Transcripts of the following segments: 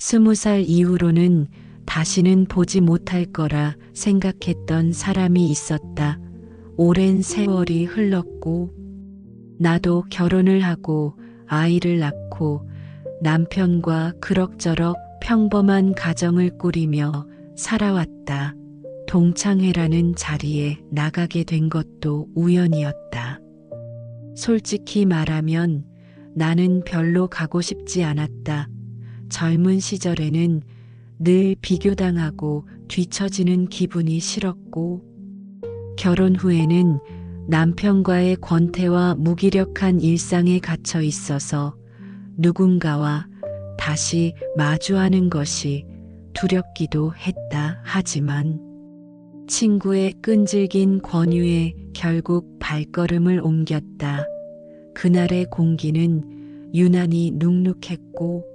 20살 이후로는 다시는 보지 못할 거라 생각했던 사람이 있었다. 오랜 세월이 흘렀고 나도 결혼을 하고 아이를 낳고 남편과 그럭저럭 평범한 가정을 꾸리며 살아왔다. 동창회라는 자리에 나가게 된 것도 우연이었다. 솔직히 말하면 나는 별로 가고 싶지 않았다. 젊은 시절에는 늘 비교당하고 뒤처지는 기분이 싫었고 결혼 후에는 남편과의 권태와 무기력한 일상에 갇혀 있어서 누군가와 다시 마주하는 것이 두렵기도 했다. 하지만 친구의 끈질긴 권유에 결국 발걸음을 옮겼다. 그날의 공기는 유난히 눅눅했고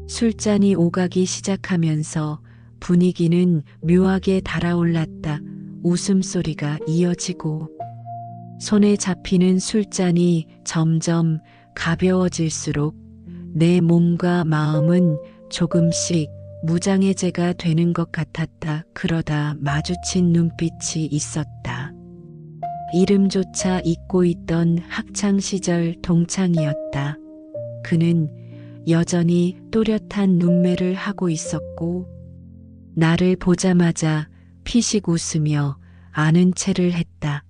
술잔이 오가기 시작하면서 분위기는 묘하게 달아올랐다. 웃음소리가 이어지고 손에 잡히는 술잔이 점점 가벼워질수록 내 몸과 마음은 조금씩 무장해제가 되는 것 같았다. 그러다 마주친 눈빛이 있었다. 이름조차 잊고 있던 학창시절 동창이었다. 그는 여전히 또렷한 눈매를 하고 있었고 나를 보자마자 피식 웃으며 아는 체를 했다.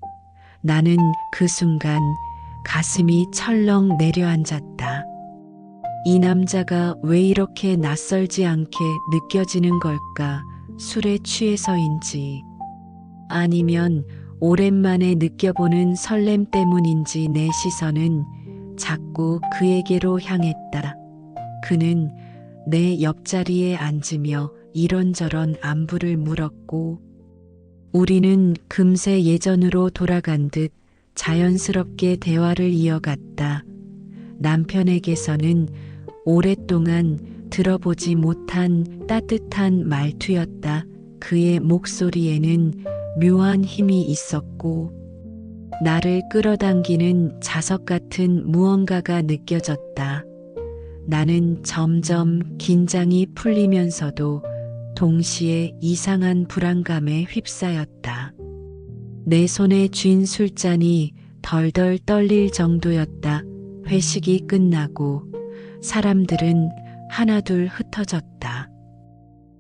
나는 그 순간 가슴이 철렁 내려앉았다. 이 남자가 왜 이렇게 낯설지 않게 느껴지는 걸까? 술에 취해서인지 아니면 오랜만에 느껴보는 설렘 때문인지 내 시선은 자꾸 그에게로 향했다. 그는 내 옆자리에 앉으며 이런저런 안부를 물었고 우리는 금세 예전으로 돌아간 듯 자연스럽게 대화를 이어갔다. 남편에게서는 오랫동안 들어보지 못한 따뜻한 말투였다. 그의 목소리에는 묘한 힘이 있었고 나를 끌어당기는 자석 같은 무언가가 느껴졌다. 나는 점점 긴장이 풀리면서도 동시에 이상한 불안감에 휩싸였다. 내 손에 쥔 술잔이 덜덜 떨릴 정도였다. 회식이 끝나고 사람들은 하나둘 흩어졌다.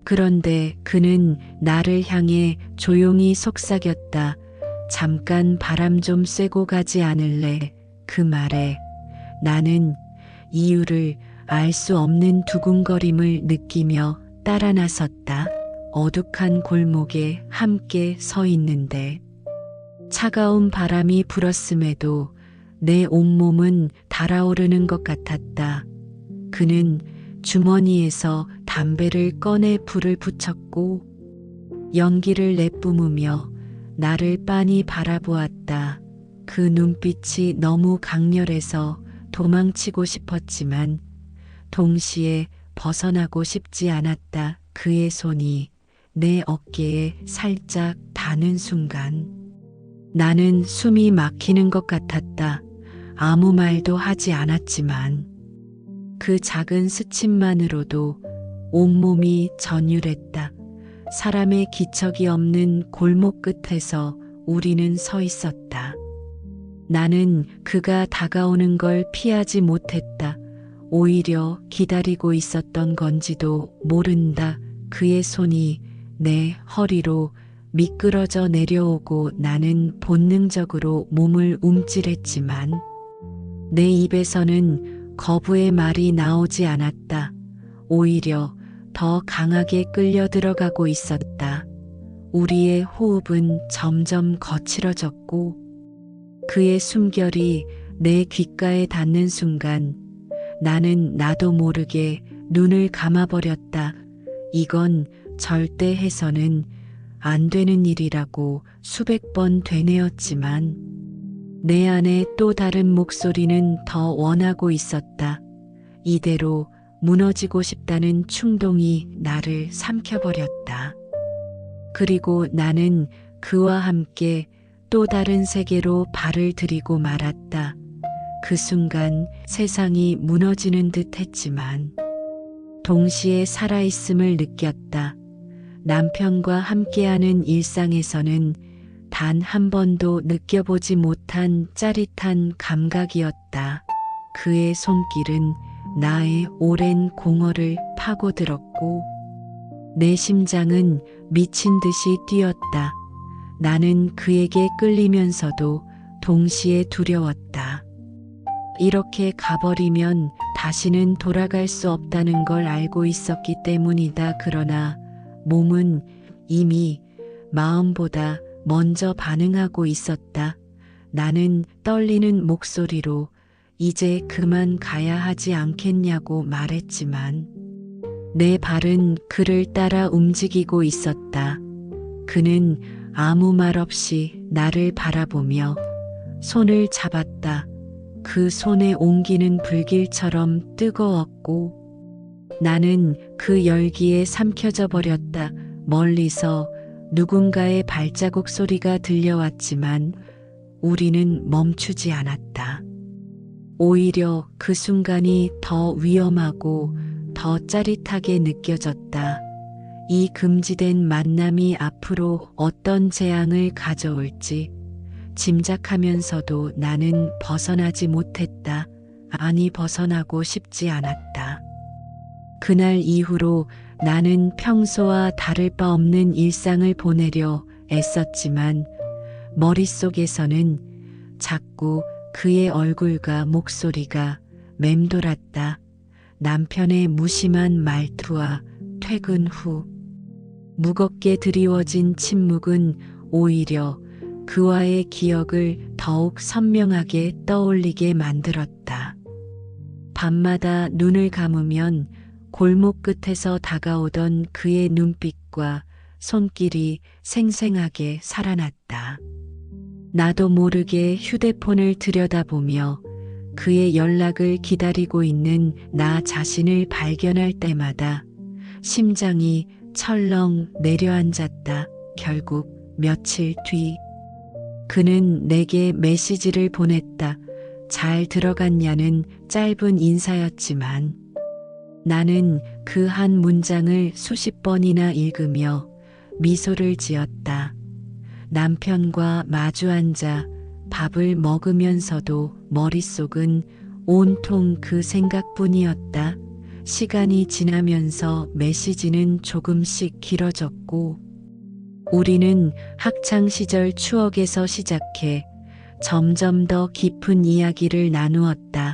그런데 그는 나를 향해 조용히 속삭였다. 잠깐 바람 좀 쐬고 가지 않을래? 그 말에 나는 이유를 알 수 없는 두근거림을 느끼며 따라 나섰다. 어둑한 골목에 함께 서 있는데 차가운 바람이 불었음에도 내 온몸은 달아오르는 것 같았다. 그는 주머니에서 담배를 꺼내 불을 붙였고 연기를 내뿜으며 나를 빤히 바라보았다. 그 눈빛이 너무 강렬해서 도망치고 싶었지만 동시에 벗어나고 싶지 않았다. 그의 손이 내 어깨에 살짝 닿는 순간 나는 숨이 막히는 것 같았다. 아무 말도 하지 않았지만 그 작은 스침만으로도 온몸이 전율했다. 사람의 기척이 없는 골목 끝에서 우리는 서 있었다. 나는 그가 다가오는 걸 피하지 못했다. 오히려 기다리고 있었던 건지도 모른다. 그의 손이 내 허리로 미끄러져 내려오고 나는 본능적으로 몸을 움찔했지만 내 입에서는 거부의 말이 나오지 않았다. 오히려 더 강하게 끌려 들어가고 있었다. 우리의 호흡은 점점 거칠어졌고 그의 숨결이 내 귓가에 닿는 순간 나는 나도 모르게 눈을 감아버렸다. 이건 절대 해서는 안 되는 일이라고 수백 번 되뇌었지만 내 안에 또 다른 목소리는 더 원하고 있었다. 이대로 무너지고 싶다는 충동이 나를 삼켜버렸다. 그리고 나는 그와 함께 또 다른 세계로 발을 들이고 말았다. 그 순간 세상이 무너지는 듯 했지만 동시에 살아있음을 느꼈다. 남편과 함께하는 일상에서는 단 한 번도 느껴보지 못한 짜릿한 감각이었다. 그의 손길은 나의 오랜 공허를 파고들었고 내 심장은 미친 듯이 뛰었다. 나는 그에게 끌리면서도 동시에 두려웠다. 이렇게 가버리면 다시는 돌아갈 수 없다는 걸 알고 있었기 때문이다. 그러나 몸은 이미 마음보다 먼저 반응하고 있었다. 나는 떨리는 목소리로 이제 그만 가야 하지 않겠냐고 말했지만 내 발은 그를 따라 움직이고 있었다. 그는 아무 말 없이 나를 바라보며 손을 잡았다. 그 손에 온기는 불길처럼 뜨거웠고 나는 그 열기에 삼켜져 버렸다. 멀리서 누군가의 발자국 소리가 들려왔지만 우리는 멈추지 않았다. 오히려 그 순간이 더 위험하고 더 짜릿하게 느껴졌다. 이 금지된 만남이 앞으로 어떤 재앙을 가져올지 짐작하면서도 나는 벗어나지 못했다. 아니, 벗어나고 싶지 않았다. 그날 이후로 나는 평소와 다를 바 없는 일상을 보내려 애썼지만 머릿속에서는 자꾸 그의 얼굴과 목소리가 맴돌았다. 남편의 무심한 말투와 퇴근 후 무겁게 드리워진 침묵은 오히려 그와의 기억을 더욱 선명하게 떠올리게 만들었다. 밤마다 눈을 감으면 골목 끝에서 다가오던 그의 눈빛과 손길이 생생하게 살아났다. 나도 모르게 휴대폰을 들여다보며 그의 연락을 기다리고 있는 나 자신을 발견할 때마다 심장이 철렁 내려앉았다. 결국 며칠 뒤 그는 내게 메시지를 보냈다. 잘 들어갔냐는 짧은 인사였지만 나는 그 한 문장을 수십 번이나 읽으며 미소를 지었다. 남편과 마주 앉아 밥을 먹으면서도 머릿속은 온통 그 생각뿐이었다. 시간이 지나면서 메시지는 조금씩 길어졌고 우리는 학창 시절 추억에서 시작해 점점 더 깊은 이야기를 나누었다.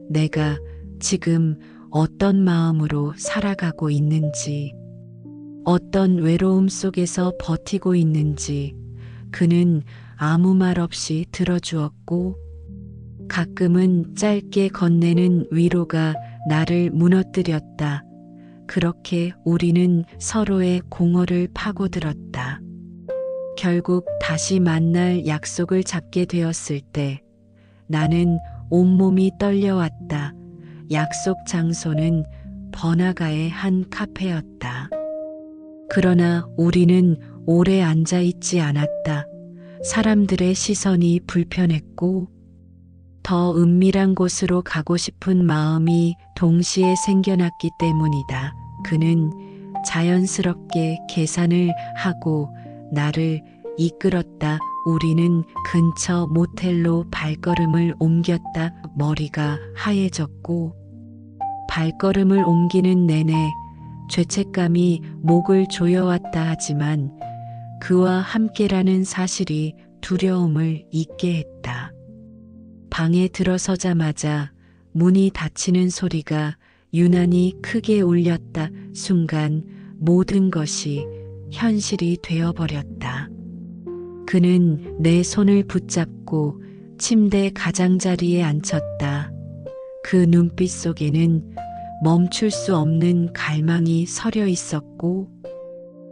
내가 지금 어떤 마음으로 살아가고 있는지, 어떤 외로움 속에서 버티고 있는지 그는 아무 말 없이 들어주었고 가끔은 짧게 건네는 위로가 나를 무너뜨렸다. 그렇게 우리는 서로의 공허를 파고들었다. 결국 다시 만날 약속을 잡게 되었을 때 나는 온몸이 떨려왔다. 약속 장소는 번화가의 한 카페였다. 그러나 우리는 오래 앉아 있지 않았다. 사람들의 시선이 불편했고 더 은밀한 곳으로 가고 싶은 마음이 동시에 생겨났기 때문이다. 그는 자연스럽게 계산을 하고 나를 이끌었다. 우리는 근처 모텔로 발걸음을 옮겼다. 머리가 하얘졌고 발걸음을 옮기는 내내 죄책감이 목을 조여왔다 하지만 그와 함께라는 사실이 두려움을 잊게 했다. 방에 들어서자마자 문이 닫히는 소리가 유난히 크게 울렸다. 순간 모든 것이 현실이 되어버렸다. 그는 내 손을 붙잡고 침대 가장자리에 앉혔다. 그 눈빛 속에는 멈출 수 없는 갈망이 서려 있었고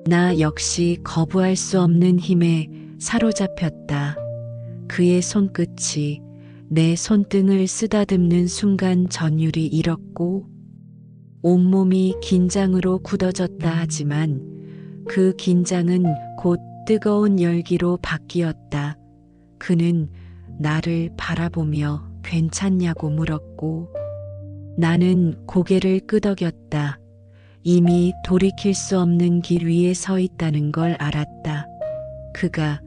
나 역시 거부할 수 없는 힘에 사로잡혔다. 그의 손끝이 내 손등을 쓰다듬는 순간 전율이 일었고 온몸이 긴장으로 굳어졌다 하지만 그 긴장은 곧 뜨거운 열기로 바뀌었다. 그는 나를 바라보며 괜찮냐고 물었고 나는 고개를 끄덕였다. 이미 돌이킬 수 없는 길 위에 서 있다는 걸 알았다. 그가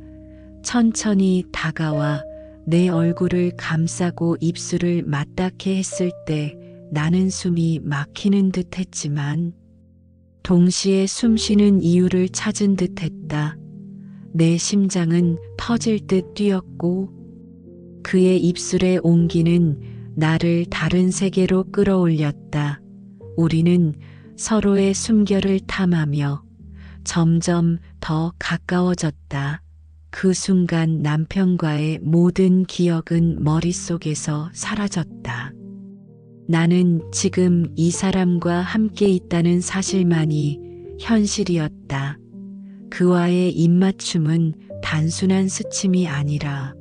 천천히 다가와 내 얼굴을 감싸고 입술을 맞닿게 했을 때 나는 숨이 막히는 듯 했지만 동시에 숨쉬는 이유를 찾은 듯 했다. 내 심장은 터질 듯 뛰었고 그의 입술의 온기는 나를 다른 세계로 끌어올렸다. 우리는 서로의 숨결을 탐하며 점점 더 가까워졌다. 그 순간 남편과의 모든 기억은 머릿속에서 사라졌다. 나는 지금 이 사람과 함께 있다는 사실만이 현실이었다. 그와의 입맞춤은 단순한 스침이 아니라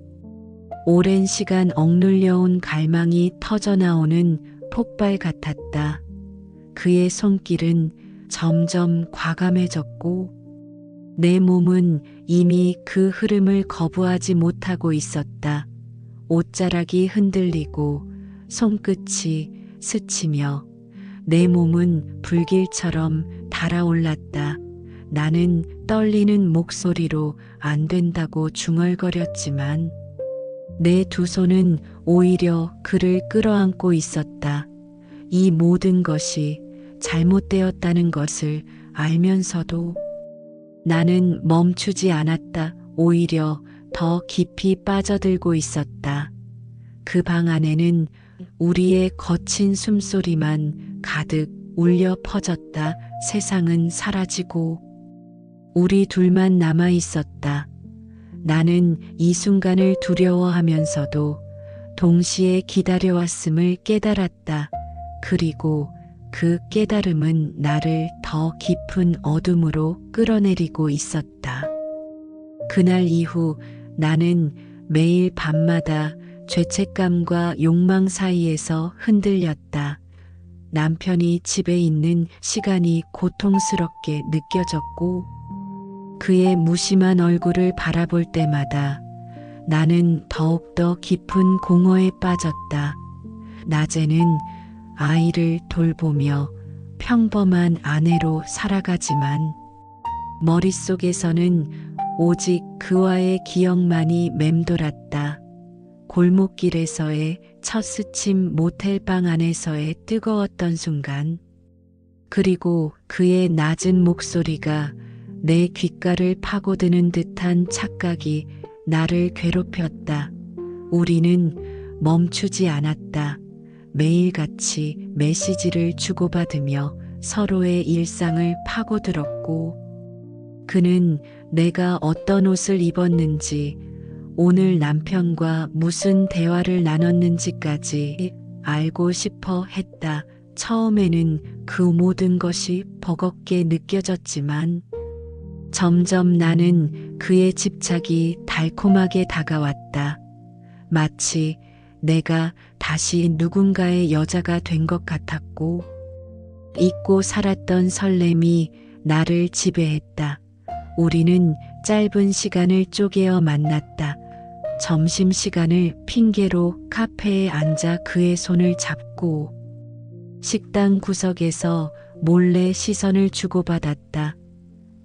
오랜 시간 억눌려온 갈망이 터져나오는 폭발 같았다. 그의 손길은 점점 과감해졌고 내 몸은 이미 그 흐름을 거부하지 못하고 있었다. 옷자락이 흔들리고 손끝이 스치며 내 몸은 불길처럼 달아올랐다. 나는 떨리는 목소리로 안 된다고 중얼거렸지만 내 두 손은 오히려 그를 끌어안고 있었다. 이 모든 것이 잘못되었다는 것을 알면서도 나는 멈추지 않았다. 오히려 더 깊이 빠져들고 있었다. 그 방 안에는 우리의 거친 숨소리만 가득 울려 퍼졌다. 세상은 사라지고 우리 둘만 남아 있었다. 나는 이 순간을 두려워하면서도 동시에 기다려왔음을 깨달았다. 그리고 그 깨달음은 나를 더 깊은 어둠으로 끌어내리고 있었다. 그날 이후 나는 매일 밤마다 죄책감과 욕망 사이에서 흔들렸다. 남편이 집에 있는 시간이 고통스럽게 느껴졌고 그의 무심한 얼굴을 바라볼 때마다 나는 더욱더 깊은 공허에 빠졌다. 낮에는 아이를 돌보며 평범한 아내로 살아가지만 머릿속에서는 오직 그와의 기억만이 맴돌았다. 골목길에서의 첫 스침, 모텔방 안에서의 뜨거웠던 순간, 그리고 그의 낮은 목소리가 내 귓가를 파고드는 듯한 착각이 나를 괴롭혔다. 우리는 멈추지 않았다. 매일같이 메시지를 주고받으며 서로의 일상을 파고들었고, 그는 내가 어떤 옷을 입었는지, 오늘 남편과 무슨 대화를 나눴는지까지 알고 싶어 했다. 처음에는 그 모든 것이 버겁게 느껴졌지만 점점 나는 그의 집착이 달콤하게 다가왔다. 마치 내가 다시 누군가의 여자가 된 것 같았고 잊고 살았던 설렘이 나를 지배했다. 우리는 짧은 시간을 쪼개어 만났다. 점심시간을 핑계로 카페에 앉아 그의 손을 잡고 식당 구석에서 몰래 시선을 주고받았다.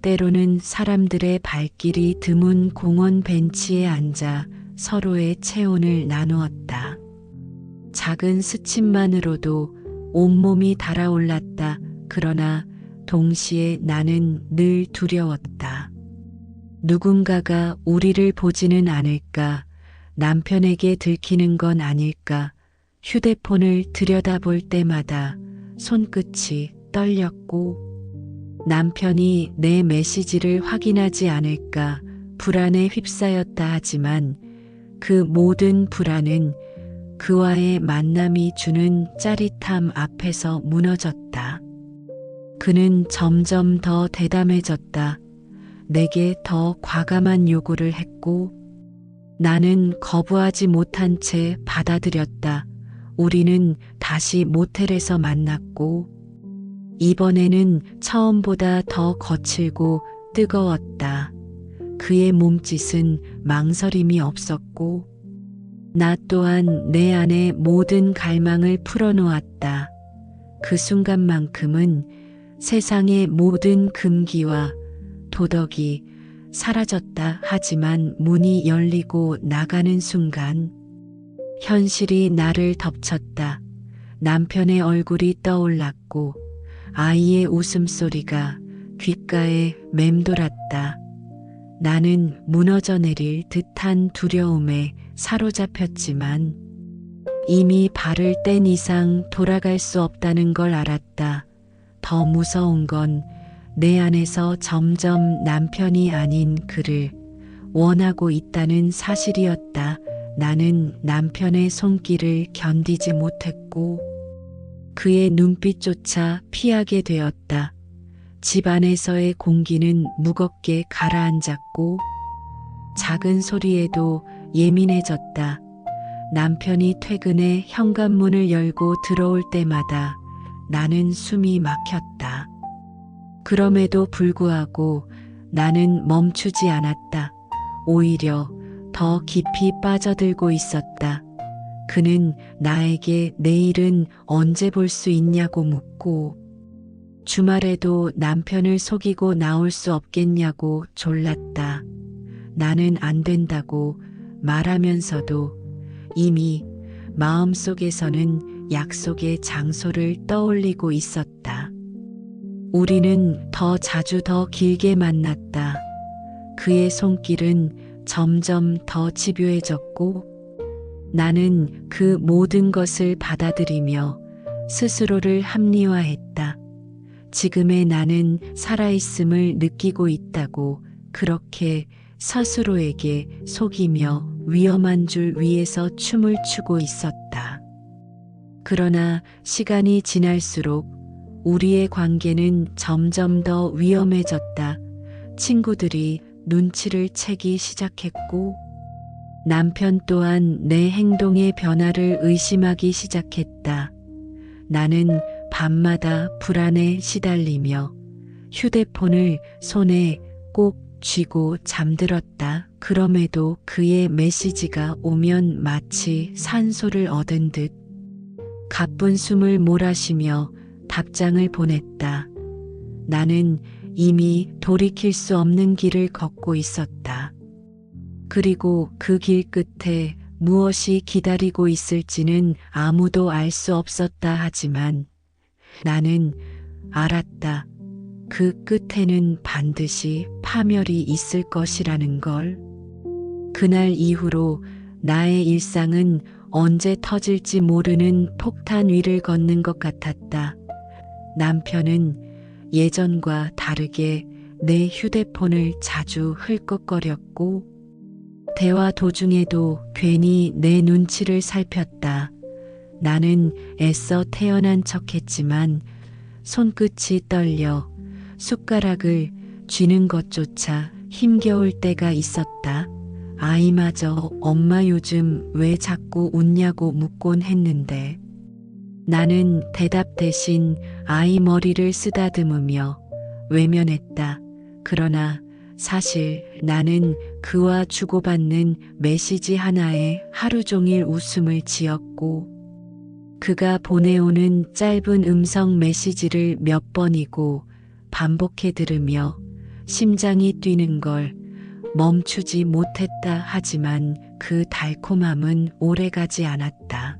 때로는 사람들의 발길이 드문 공원 벤치에 앉아 서로의 체온을 나누었다. 작은 스침만으로도 온몸이 달아올랐다. 그러나 동시에 나는 늘 두려웠다. 누군가가 우리를 보지는 않을까? 남편에게 들키는 건 아닐까? 휴대폰을 들여다볼 때마다 손끝이 떨렸고 남편이 내 메시지를 확인하지 않을까 불안에 휩싸였다 하지만 그 모든 불안은 그와의 만남이 주는 짜릿함 앞에서 무너졌다. 그는 점점 더 대담해졌다. 내게 더 과감한 요구를 했고 나는 거부하지 못한 채 받아들였다. 우리는 다시 모텔에서 만났고 이번에는 처음보다 더 거칠고 뜨거웠다. 그의 몸짓은 망설임이 없었고 나 또한 내 안의 모든 갈망을 풀어놓았다. 그 순간만큼은 세상의 모든 금기와 도덕이 사라졌다 하지만 문이 열리고 나가는 순간 현실이 나를 덮쳤다. 남편의 얼굴이 떠올랐고 아이의 웃음소리가 귓가에 맴돌았다. 나는 무너져 내릴 듯한 두려움에 사로잡혔지만 이미 발을 뗀 이상 돌아갈 수 없다는 걸 알았다. 더 무서운 건 내 안에서 점점 남편이 아닌 그를 원하고 있다는 사실이었다. 나는 남편의 손길을 견디지 못했고 그의 눈빛조차 피하게 되었다. 집 안에서의 공기는 무겁게 가라앉았고 작은 소리에도 예민해졌다. 남편이 퇴근해 현관문을 열고 들어올 때마다 나는 숨이 막혔다. 그럼에도 불구하고 나는 멈추지 않았다. 오히려 더 깊이 빠져들고 있었다. 그는 나에게 내일은 언제 볼 수 있냐고 묻고 주말에도 남편을 속이고 나올 수 없겠냐고 졸랐다. 나는 안 된다고 말하면서도 이미 마음속에서는 약속의 장소를 떠올리고 있었다. 우리는 더 자주 더 길게 만났다. 그의 손길은 점점 더 집요해졌고 나는 그 모든 것을 받아들이며 스스로를 합리화했다. 지금의 나는 살아있음을 느끼고 있다고 그렇게 스스로에게 속이며 위험한 줄 위에서 춤을 추고 있었다. 그러나 시간이 지날수록 우리의 관계는 점점 더 위험해졌다. 친구들이 눈치를 채기 시작했고 남편 또한 내 행동의 변화를 의심하기 시작했다. 나는 밤마다 불안에 시달리며 휴대폰을 손에 꼭 쥐고 잠들었다. 그럼에도 그의 메시지가 오면 마치 산소를 얻은 듯 가쁜 숨을 몰아쉬며 답장을 보냈다. 나는 이미 돌이킬 수 없는 길을 걷고 있었다. 그리고 그 길 끝에 무엇이 기다리고 있을지는 아무도 알 수 없었다. 하지만 나는 알았다. 그 끝에는 반드시 파멸이 있을 것이라는 걸. 그날 이후로 나의 일상은 언제 터질지 모르는 폭탄 위를 걷는 것 같았다. 남편은 예전과 다르게 내 휴대폰을 자주 흘꺽거렸고 대화 도중에도 괜히 내 눈치를 살폈다. 나는 애써 태연한 척했지만 손끝이 떨려 숟가락을 쥐는 것조차 힘겨울 때가 있었다. 아이마저 엄마 요즘 왜 자꾸 웃냐고 묻곤 했는데 나는 대답 대신 아이 머리를 쓰다듬으며 외면했다. 그러나 사실 나는 그와 주고받는 메시지 하나에 하루 종일 웃음을 지었고 그가 보내오는 짧은 음성 메시지를 몇 번이고 반복해 들으며 심장이 뛰는 걸 멈추지 못했다. 하지만 그 달콤함은 오래가지 않았다.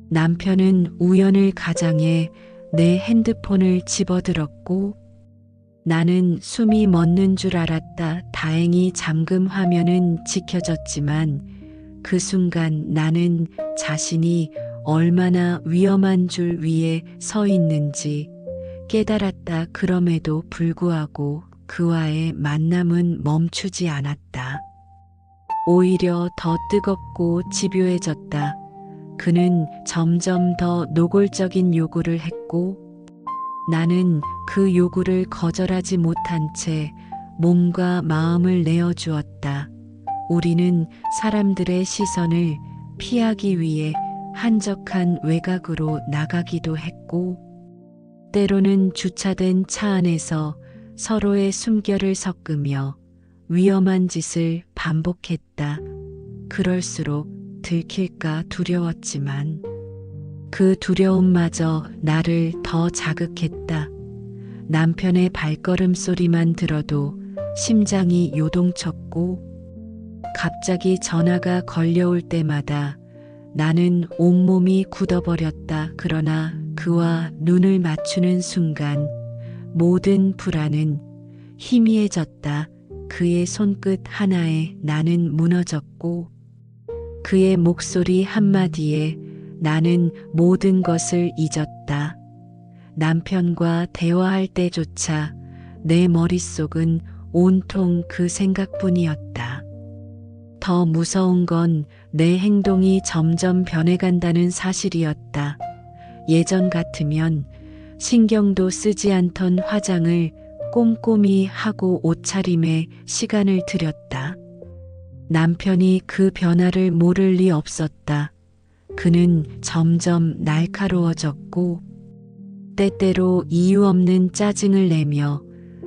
남편은 우연을 가장해 내 핸드폰을 집어들었고 나는 숨이 멎는 줄 알았다. 다행히 잠금 화면은 지켜졌지만 그 순간 나는 자신이 얼마나 위험한 줄 위에 서 있는지 깨달았다. 그럼에도 불구하고 그와의 만남은 멈추지 않았다. 오히려 더 뜨겁고 집요해졌다. 그는 점점 더 노골적인 요구를 했고 나는 그 요구를 거절하지 못한 채 몸과 마음을 내어주었다. 우리는 사람들의 시선을 피하기 위해 한적한 외곽으로 나가기도 했고 때로는 주차된 차 안에서 서로의 숨결을 섞으며 위험한 짓을 반복했다. 그럴수록 들킬까 두려웠지만 그 두려움마저 나를 더 자극했다. 남편의 발걸음 소리만 들어도 심장이 요동쳤고 갑자기 전화가 걸려올 때마다 나는 온몸이 굳어버렸다. 그러나 그와 눈을 맞추는 순간 모든 불안은 희미해졌다. 그의 손끝 하나에 나는 무너졌고 그의 목소리 한마디에 나는 모든 것을 잊었다. 남편과 대화할 때조차 내 머릿속은 온통 그 생각뿐이었다. 더 무서운 건 내 행동이 점점 변해간다는 사실이었다. 예전 같으면 신경도 쓰지 않던 화장을 꼼꼼히 하고 옷차림에 시간을 들였다. 남편이 그 변화를 모를 리 없었다. 그는 점점 날카로워졌고 때때로 이유 없는 짜증을 내며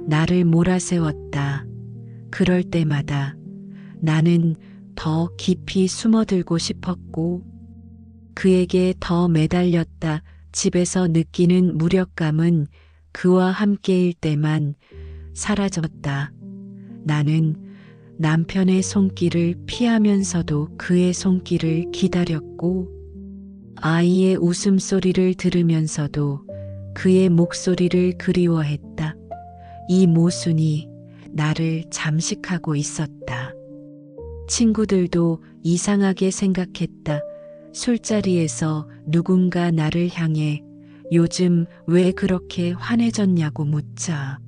나를 몰아세웠다. 그럴 때마다 나는 더 깊이 숨어들고 싶었고 그에게 더 매달렸다. 집에서 느끼는 무력감은 그와 함께일 때만 사라졌다. 나는 남편의 손길을 피하면서도 그의 손길을 기다렸고 아이의 웃음소리를 들으면서도 그의 목소리를 그리워했다. 이 모순이 나를 잠식하고 있었다. 친구들도 이상하게 생각했다. 술자리에서 누군가 나를 향해 요즘 왜 그렇게 환해졌냐고 묻자.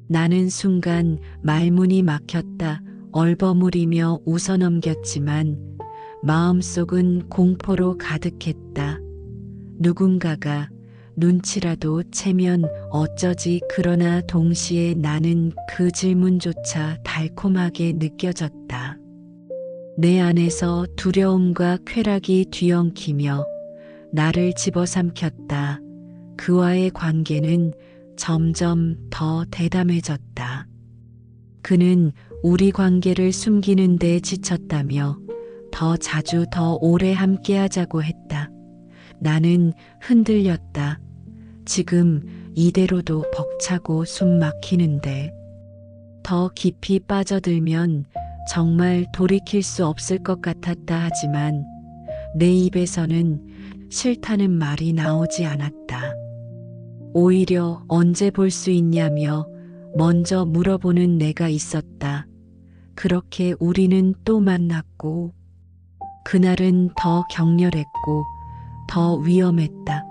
나는 순간 말문이 막혔다. 얼버무리며 웃어넘겼지만 마음속은 공포로 가득했다. 누군가가 눈치라도 채면 어쩌지. 그러나 동시에 나는 그 질문조차 달콤하게 느껴졌다. 내 안에서 두려움과 쾌락이 뒤엉키며 나를 집어삼켰다. 그와의 관계는 점점 더 대담해졌다. 그는 우리 관계를 숨기는 데 지쳤다며 더 자주 더 오래 함께하자고 했다. 나는 흔들렸다. 지금 이대로도 벅차고 숨 막히는데 더 깊이 빠져들면 정말 돌이킬 수 없을 것 같았다. 하지만 내 입에서는 싫다는 말이 나오지 않았다. 오히려 언제 볼 수 있냐며 먼저 물어보는 내가 있었다. 그렇게 우리는 또 만났고 그날은 더 격렬했고 더 위험했다.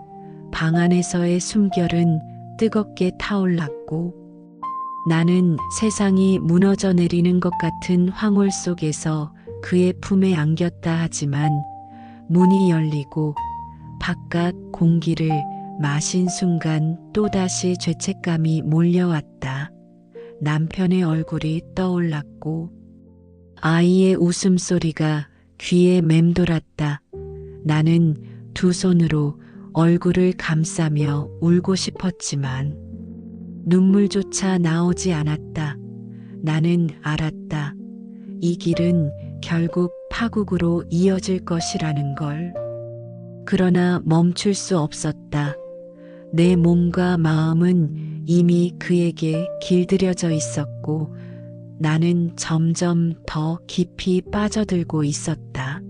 방 안에서의 숨결은 뜨겁게 타올랐고 나는 세상이 무너져 내리는 것 같은 황홀 속에서 그의 품에 안겼다. 하지만 문이 열리고 바깥 공기를 마신 순간 또다시 죄책감이 몰려왔다. 남편의 얼굴이 떠올랐고 아이의 웃음소리가 귀에 맴돌았다. 나는 두 손으로 얼굴을 감싸며 울고 싶었지만 눈물조차 나오지 않았다. 나는 알았다. 이 길은 결국 파국으로 이어질 것이라는 걸. 그러나 멈출 수 없었다. 내 몸과 마음은 이미 그에게 길들여져 있었고 나는 점점 더 깊이 빠져들고 있었다.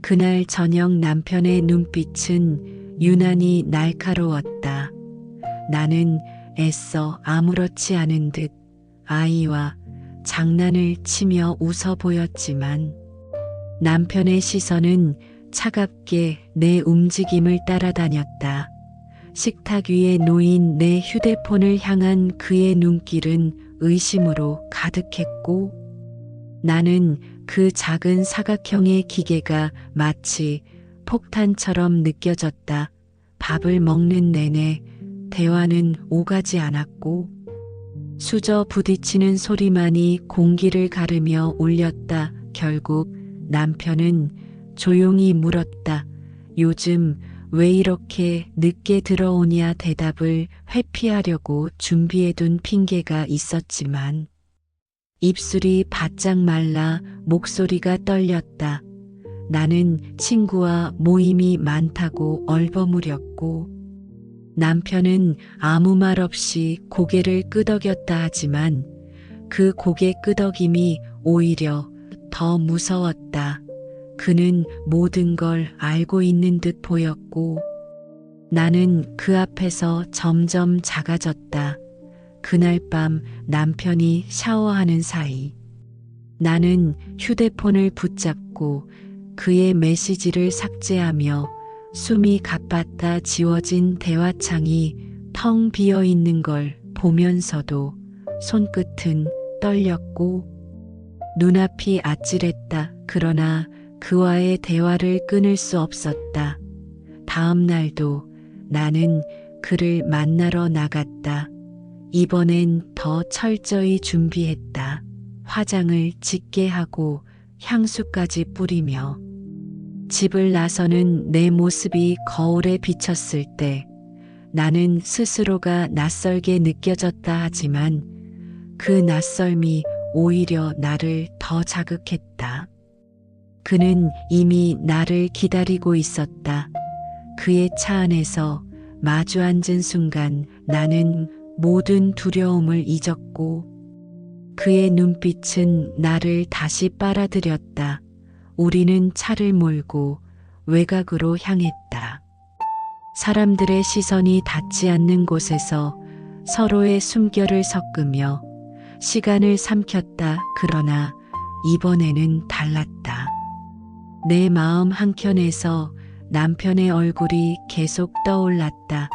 그날 저녁 남편의 눈빛은 유난히 날카로웠다. 나는 애써 아무렇지 않은 듯 아이와 장난을 치며 웃어 보였지만 남편의 시선은 차갑게 내 움직임을 따라다녔다. 식탁 위에 놓인 내 휴대폰을 향한 그의 눈길은 의심으로 가득했고 나는 그 작은 사각형의 기계가 마치 폭탄처럼 느껴졌다. 밥을 먹는 내내 대화는 오가지 않았고 수저 부딪히는 소리만이 공기를 가르며 울렸다. 결국 남편은 조용히 물었다. 요즘 왜 이렇게 늦게 들어오냐. 대답을 회피하려고 준비해둔 핑계가 있었지만 입술이 바짝 말라 목소리가 떨렸다. 나는 친구와 모임이 많다고 얼버무렸고 남편은 아무 말 없이 고개를 끄덕였다 하지만 그 고개 끄덕임이 오히려 더 무서웠다. 그는 모든 걸 알고 있는 듯 보였고 나는 그 앞에서 점점 작아졌다. 그날 밤 남편이 샤워하는 사이 나는 휴대폰을 붙잡고 그의 메시지를 삭제하며 숨이 가빠다 지워진 대화창이 텅 비어 있는 걸 보면서도 손끝은 떨렸고 눈앞이 아찔했다. 그러나 그와의 대화를 끊을 수 없었다. 다음 날도 나는 그를 만나러 나갔다. 이번엔 더 철저히 준비했다. 화장을 짙게 하고 향수까지 뿌리며 집을 나서는 내 모습이 거울에 비쳤을 때 나는 스스로가 낯설게 느껴졌다 하지만 그 낯설미 오히려 나를 더 자극했다. 그는 이미 나를 기다리고 있었다. 그의 차 안에서 마주 앉은 순간 나는 모든 두려움을 잊었고 그의 눈빛은 나를 다시 빨아들였다. 우리는 차를 몰고 외곽으로 향했다. 사람들의 시선이 닿지 않는 곳에서 서로의 숨결을 섞으며 시간을 삼켰다. 그러나 이번에는 달랐다. 내 마음 한켠에서 남편의 얼굴이 계속 떠올랐다.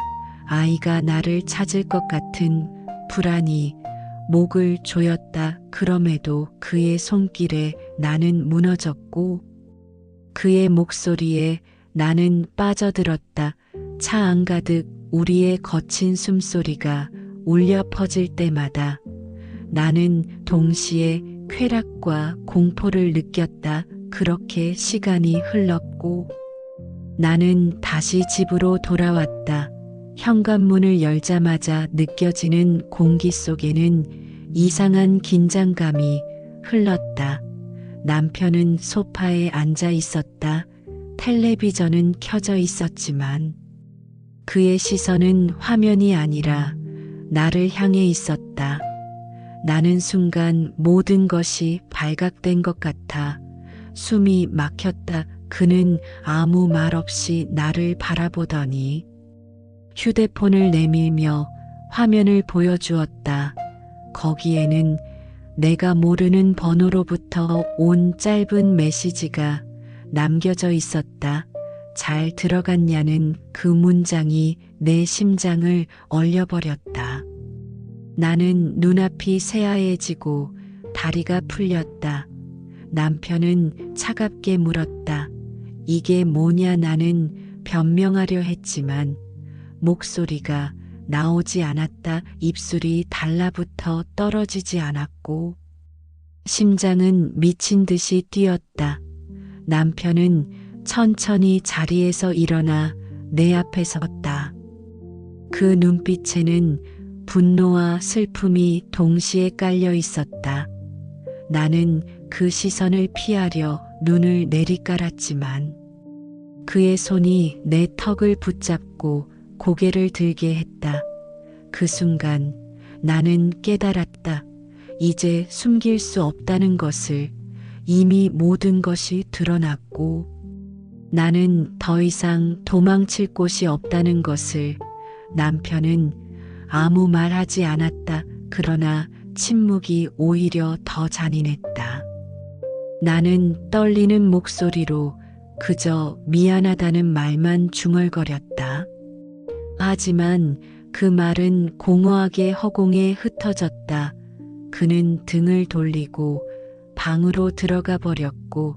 아이가 나를 찾을 것 같은 불안이 목을 조였다. 그럼에도 그의 손길에 나는 무너졌고 그의 목소리에 나는 빠져들었다. 차 안가득 우리의 거친 숨소리가 울려 퍼질 때마다 나는 동시에 쾌락과 공포를 느꼈다. 그렇게 시간이 흘렀고 나는 다시 집으로 돌아왔다. 현관문을 열자마자 느껴지는 공기 속에는 이상한 긴장감이 흘렀다. 남편은 소파에 앉아 있었다. 텔레비전은 켜져 있었지만 그의 시선은 화면이 아니라 나를 향해 있었다. 나는 순간 모든 것이 발각된 것 같아 숨이 막혔다. 그는 아무 말 없이 나를 바라보더니 휴대폰을 내밀며 화면을 보여주었다. 거기에는 내가 모르는 번호로부터 온 짧은 메시지가 남겨져 있었다. 잘 들어갔냐는 그 문장이 내 심장을 얼려버렸다. 나는 눈앞이 새하얘지고 다리가 풀렸다. 남편은 차갑게 물었다. 이게 뭐냐? 나는 변명하려 했지만 목소리가 나오지 않았다. 입술이 달라붙어 떨어지지 않았고 심장은 미친 듯이 뛰었다. 남편은 천천히 자리에서 일어나 내 앞에 섰다. 그 눈빛에는 분노와 슬픔이 동시에 깔려 있었다. 나는 그 시선을 피하려 눈을 내리깔았지만 그의 손이 내 턱을 붙잡고 고개를 들게 했다. 그 순간 나는 깨달았다. 이제 숨길 수 없다는 것을. 이미 모든 것이 드러났고 나는 더 이상 도망칠 곳이 없다는 것을. 남편은 아무 말 하지 않았다. 그러나 침묵이 오히려 더 잔인했다. 나는 떨리는 목소리로 그저 미안하다는 말만 중얼거렸다. 하지만 그 말은 공허하게 허공에 흩어졌다. 그는 등을 돌리고 방으로 들어가 버렸고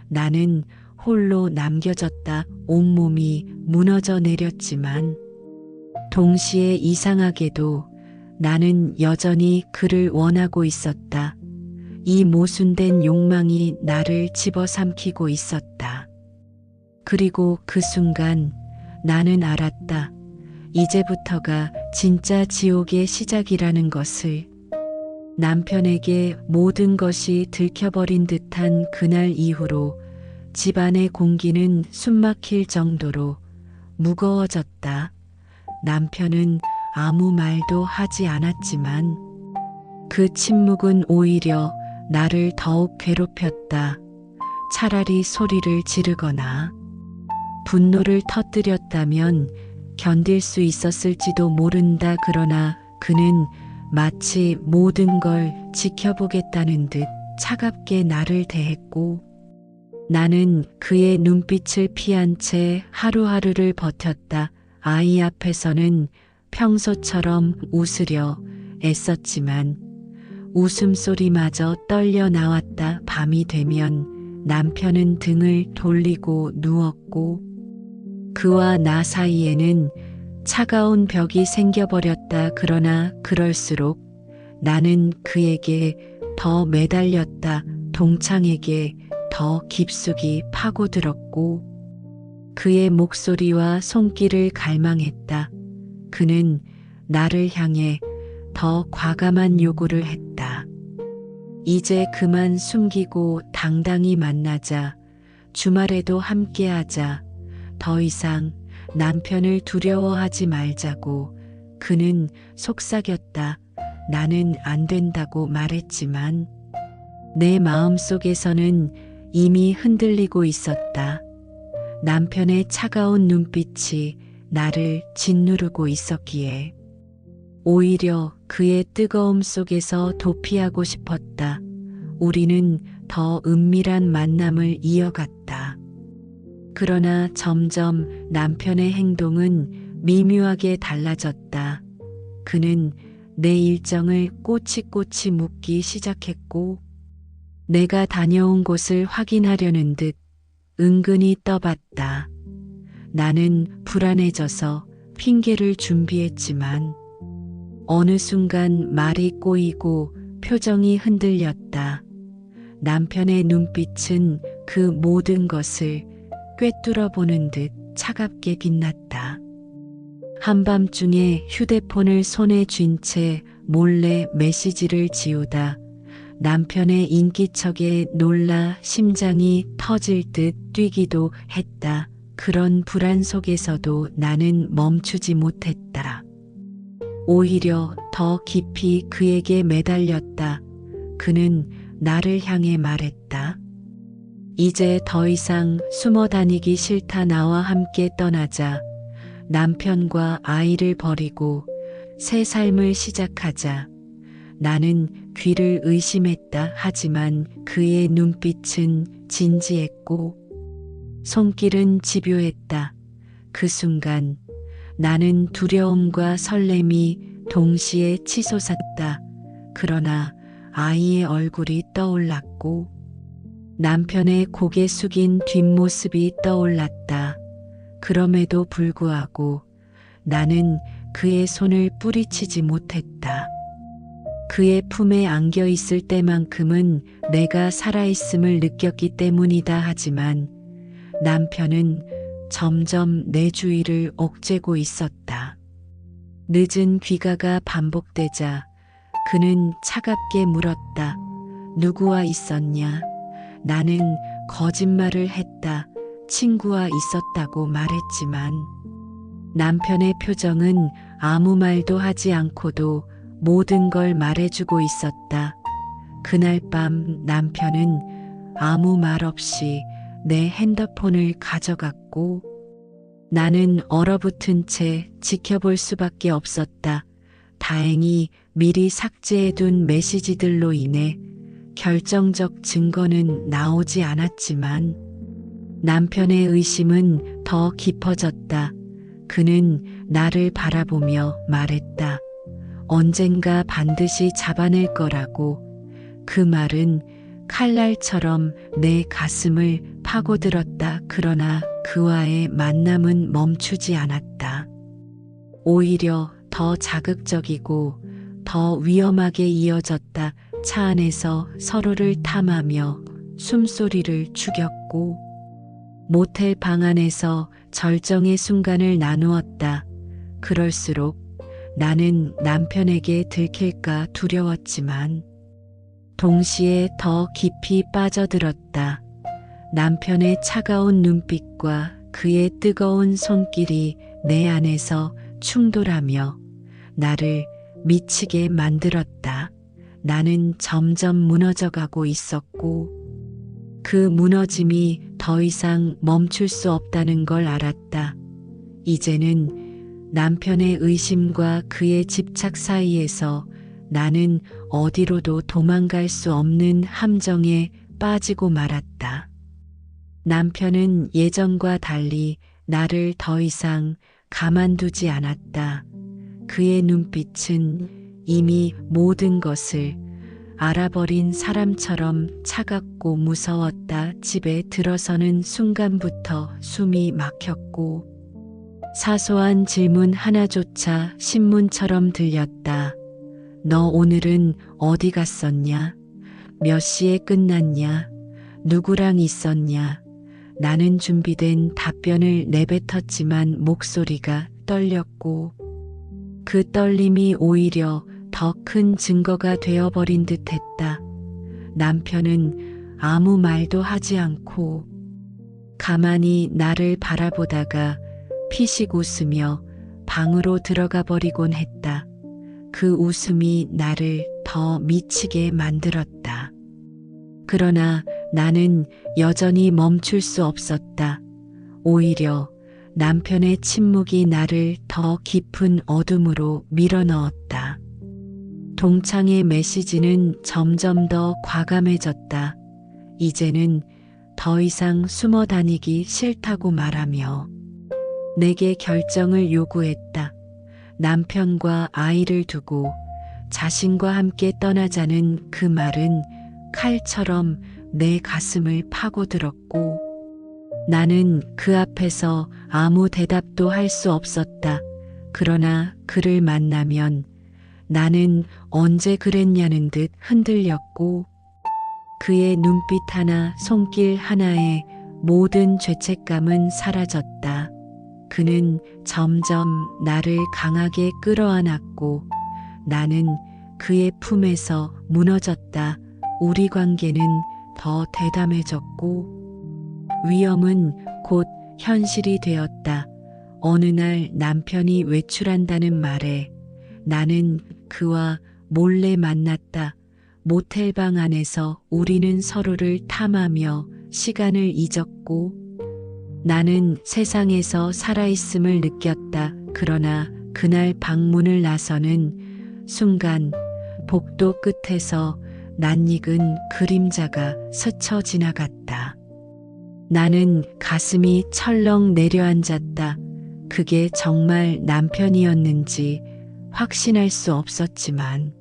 나는 홀로 남겨졌다. 온몸이 무너져 내렸지만 동시에 이상하게도 나는 여전히 그를 원하고 있었다. 이 모순된 욕망이 나를 집어삼키고 있었다. 그리고 그 순간 나는 알았다. 이제부터가 진짜 지옥의 시작이라는 것을. 남편에게 모든 것이 들켜버린 듯한 그날 이후로 집안의 공기는 숨막힐 정도로 무거워졌다. 남편은 아무 말도 하지 않았지만 그 침묵은 오히려 나를 더욱 괴롭혔다. 차라리 소리를 지르거나 분노를 터뜨렸다면 견딜 수 있었을지도 모른다. 그러나 그는 마치 모든 걸 지켜보겠다는 듯 차갑게 나를 대했고 나는 그의 눈빛을 피한 채 하루하루를 버텼다. 아이 앞에서는 평소처럼 웃으려 애썼지만 웃음소리마저 떨려 나왔다. 밤이 되면 남편은 등을 돌리고 누웠고 그와 나 사이에는 차가운 벽이 생겨버렸다. 그러나 그럴수록 나는 그에게 더 매달렸다. 동창에게 더 깊숙이 파고들었고 그의 목소리와 손길을 갈망했다. 그는 나를 향해 더 과감한 요구를 했다. 이제 그만 숨기고 당당히 만나자. 주말에도 함께하자. 더 이상 남편을 두려워하지 말자고. 그는 속삭였다. 나는 안 된다고 말했지만 내 마음속에서는 이미 흔들리고 있었다. 남편의 차가운 눈빛이 나를 짓누르고 있었기에 오히려 그의 뜨거움 속에서 도피하고 싶었다. 우리는 더 은밀한 만남을 이어갔다. 그러나 점점 남편의 행동은 미묘하게 달라졌다. 그는 내 일정을 꼬치꼬치 묻기 시작했고 내가 다녀온 곳을 확인하려는 듯 은근히 떠봤다. 나는 불안해져서 핑계를 준비했지만 어느 순간 말이 꼬이고 표정이 흔들렸다. 남편의 눈빛은 그 모든 것을 꿰뚫어 보는 듯 차갑게 빛났다. 한밤중에 휴대폰을 손에 쥔 채 몰래 메시지를 지우다 남편의 인기척에 놀라 심장이 터질 듯 뛰기도 했다. 그런 불안 속에서도 나는 멈추지 못했다. 오히려 더 깊이 그에게 매달렸다. 그는 나를 향해 말했다. 이제 더 이상 숨어 다니기 싫다. 나와 함께 떠나자. 남편과 아이를 버리고 새 삶을 시작하자. 나는 귀를 의심했다. 하지만 그의 눈빛은 진지했고 손길은 집요했다. 그 순간 나는 두려움과 설렘이 동시에 치솟았다. 그러나 아이의 얼굴이 떠올랐고 남편의 고개 숙인 뒷모습이 떠올랐다. 그럼에도 불구하고 나는 그의 손을 뿌리치지 못했다. 그의 품에 안겨 있을 때만큼은 내가 살아있음을 느꼈기 때문이다. 하지만 남편은 점점 내 주위를 옥죄고 있었다. 늦은 귀가가 반복되자 그는 차갑게 물었다. 누구와 있었냐? 나는 거짓말을 했다. 친구와 있었다고 말했지만 남편의 표정은 아무 말도 하지 않고도 모든 걸 말해주고 있었다. 그날 밤 남편은 아무 말 없이 내 핸드폰을 가져갔고 나는 얼어붙은 채 지켜볼 수밖에 없었다. 다행히 미리 삭제해둔 메시지들로 인해 결정적 증거는 나오지 않았지만 남편의 의심은 더 깊어졌다. 그는 나를 바라보며 말했다. 언젠가 반드시 잡아낼 거라고. 그 말은 칼날처럼 내 가슴을 파고들었다. 그러나 그와의 만남은 멈추지 않았다. 오히려 더 자극적이고 더 위험하게 이어졌다. 차 안에서 서로를 탐하며 숨소리를 죽였고 모텔 방 안에서 절정의 순간을 나누었다. 그럴수록 나는 남편에게 들킬까 두려웠지만 동시에 더 깊이 빠져들었다. 남편의 차가운 눈빛과 그의 뜨거운 손길이 내 안에서 충돌하며 나를 미치게 만들었다. 나는 점점 무너져가고 있었고 그 무너짐이 더 이상 멈출 수 없다는 걸 알았다. 이제는 남편의 의심과 그의 집착 사이에서 나는 어디로도 도망갈 수 없는 함정에 빠지고 말았다. 남편은 예전과 달리 나를 더 이상 가만두지 않았다. 그의 눈빛은 이미 모든 것을 알아버린 사람처럼 차갑고 무서웠다. 집에 들어서는 순간부터 숨이 막혔고 사소한 질문 하나조차 신문처럼 들렸다. 너 오늘은 어디 갔었냐? 몇 시에 끝났냐? 누구랑 있었냐? 나는 준비된 답변을 내뱉었지만 목소리가 떨렸고 그 떨림이 오히려 더 큰 증거가 되어버린 듯했다. 남편은 아무 말도 하지 않고 가만히 나를 바라보다가 피식 웃으며 방으로 들어가 버리곤 했다. 그 웃음이 나를 더 미치게 만들었다. 그러나 나는 여전히 멈출 수 없었다. 오히려 남편의 침묵이 나를 더 깊은 어둠으로 밀어넣었다. 동창의 메시지는 점점 더 과감해졌다. 이제는 더 이상 숨어 다니기 싫다고 말하며 내게 결정을 요구했다. 남편과 아이를 두고 자신과 함께 떠나자는 그 말은 칼처럼 내 가슴을 파고들었고 나는 그 앞에서 아무 대답도 할 수 없었다. 그러나 그를 만나면 나는 언제 그랬냐는 듯 흔들렸고 그의 눈빛 하나, 손길 하나에 모든 죄책감은 사라졌다. 그는 점점 나를 강하게 끌어안았고 나는 그의 품에서 무너졌다. 우리 관계는 더 대담해졌고 위험은 곧 현실이 되었다. 어느 날 남편이 외출한다는 말에 나는 그와 몰래 만났다. 모텔방 안에서 우리는 서로를 탐하며 시간을 잊었고 나는 세상에서 살아있음을 느꼈다. 그러나 그날 방문을 나서는 순간 복도 끝에서 낯익은 그림자가 스쳐 지나갔다. 나는 가슴이 철렁 내려앉았다. 그게 정말 남편이었는지 확신할 수 없었지만